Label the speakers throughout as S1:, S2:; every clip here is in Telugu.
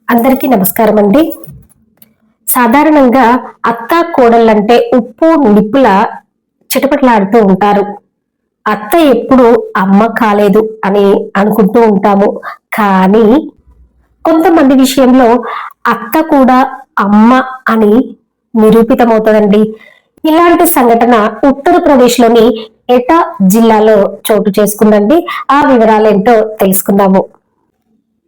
S1: అందరికీ నమస్కారం అండి. సాధారణంగా అత్త కోడళ్ళంటే ఉప్పు నిప్పుల చిటపటలాడుతూ ఉంటారు. అత్త ఎప్పుడు అమ్మ కాలేదు అని అనుకుంటూ ఉంటాము. కానీ కొంతమంది విషయంలో అత్త కూడా అమ్మ అని నిరూపితమవుతుందండి. ఇలాంటి సంఘటన ఉత్తరప్రదేశ్లోని ఎటా జిల్లాలో చోటు చేసుకుందండి. ఆ వివరాలు ఏంటో తెలుసుకుందాము.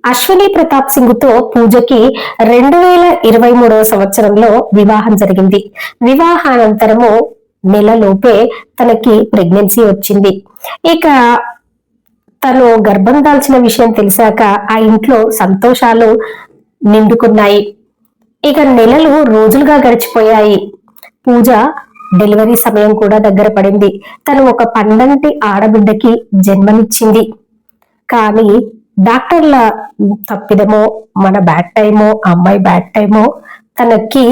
S1: అశ్విని ప్రతాప్ సింగ్ తో పూజకి 2023 సంవత్సరంలో వివాహం జరిగింది. వివాహానంతరము నెలలోపే తనకి ప్రెగ్నెన్సీ వచ్చింది. ఇక తను గర్భం దాల్చిన విషయం తెలిసాక ఆ ఇంట్లో సంతోషాలు నిండుకున్నాయి. ఇక నెలలు రోజులుగా గడిచిపోయాయి. పూజ డెలివరీ సమయం కూడా దగ్గర పడింది. తను ఒక పండంటి ఆడబిడ్డకి జన్మనిచ్చింది. కానీ డాక్టర్ల తప్పిదమో మన బ్యాడ్ టైమో అమ్మాయి బ్యాడ్ టైమో తనకి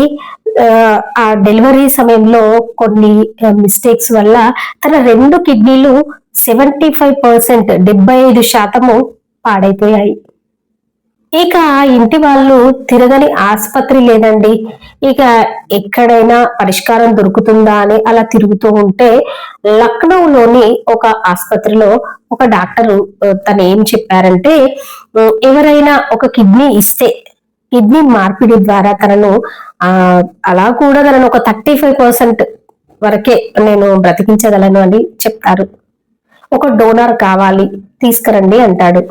S1: ఆ డెలివరీ సమయంలో కొన్ని మిస్టేక్స్ వల్ల తన 2 కిడ్నీలు 75% 75% పాడైపోయాయి. ఇక ఇంటి వాళ్ళు తిరగని ఆసుపత్రి లేదండి. ఇక ఎక్కడైనా పరిష్కారం దొరుకుతుందా అని అలా తిరుగుతూ ఉంటే లక్నోలోని ఒక ఆసుపత్రిలో ఒక డాక్టరు తను ఏం చెప్పారంటే ఎవరైనా ఒక కిడ్నీ ఇస్తే కిడ్నీ మార్పిడి ద్వారా తనను అలా కూడా తనను ఒక 35% వరకే నేను బ్రతికించగలను అని చెప్తారు. ఒక డోనర్ కావాలి తీసుకురండి అంటాడు.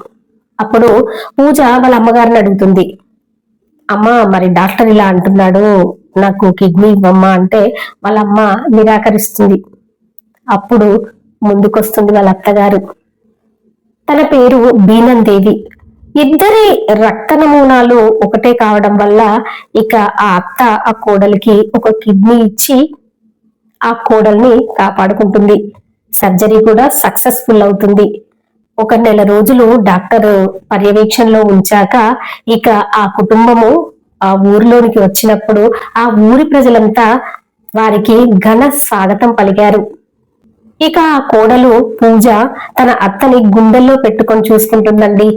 S1: అప్పుడు పూజ వాళ్ళ అమ్మగారిని అడుగుతుంది. అమ్మ మరి డాక్టర్ ఇలా అంటున్నాడు, నాకు కిడ్నీ ఇవ్వమ్మా అంటే వాళ్ళ అమ్మ నిరాకరిస్తుంది. అప్పుడు ముందుకొస్తుంది వాళ్ళ అత్తగారు. తన పేరు బీనం దేవి. ఇద్దరి రక్త నమూనాలు ఒకటే కావడం వల్ల ఇక ఆ అత్త ఆ కోడలికి ఒక కిడ్నీ ఇచ్చి ఆ కోడల్ని కాపాడుకుంటుంది. సర్జరీ కూడా సక్సెస్ఫుల్ అవుతుంది. ఒక నెల రోజులు డాక్టర్ పర్యవేక్షణలో ఉంచాక ఇక ఆ కుటుంబము ఆ ఊరిలోనికి వచ్చినప్పుడు ఆ ఊరి ప్రజలంతా వారికి ఘన స్వాగతం పలికారు. ఇక ఆ కోడలు పూజ తన అత్తని గుండెల్లో పెట్టుకొని చూసుకుంటుందండి.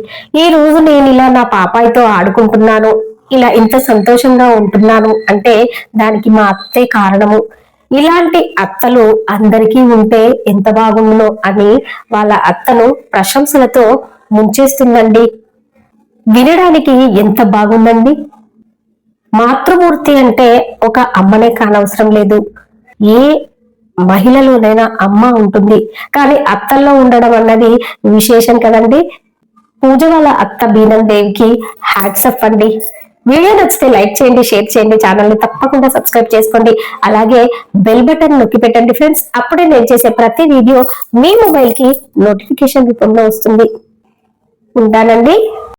S1: ఈ రోజు నేను ఇలా నా పాపాయితో ఆడుకుంటున్నాను, ఇలా ఇంత సంతోషంగా ఉంటున్నాను అంటే దానికి మా అత్తే కారణము. ఇలాంటి అత్తలు అందరికీ ఉంటే ఎంత బాగుండునో అని వాళ్ళ అత్తను ప్రశంసలతో ముంచేస్తుందండి. వినడానికి ఎంత బాగుందండి. మాతృమూర్తి అంటే ఒక అమ్మనే కానవసరం లేదు. ఏ మహిళలోనైనా అమ్మ ఉంటుంది. కానీ అత్తల్లో ఉండడం అన్నది విశేషం కదండి. పూజ వాళ్ళ అత్త బీనం దేవికి హ్యాట్సప్ అండి. వీడియో నచ్చితే లైక్ చేయండి, షేర్ చేయండి, ఛానల్ ని తప్పకుండా సబ్స్క్రైబ్ చేసుకోండి. అలాగే బెల్ బటన్ నొక్కి పెట్టండి ఫ్రెండ్స్. అప్పుడే నేను చేసే ప్రతి వీడియో మీ మొబైల్ కి నోటిఫికేషన్ రూపంలో వస్తుంది. ఉంటానండి.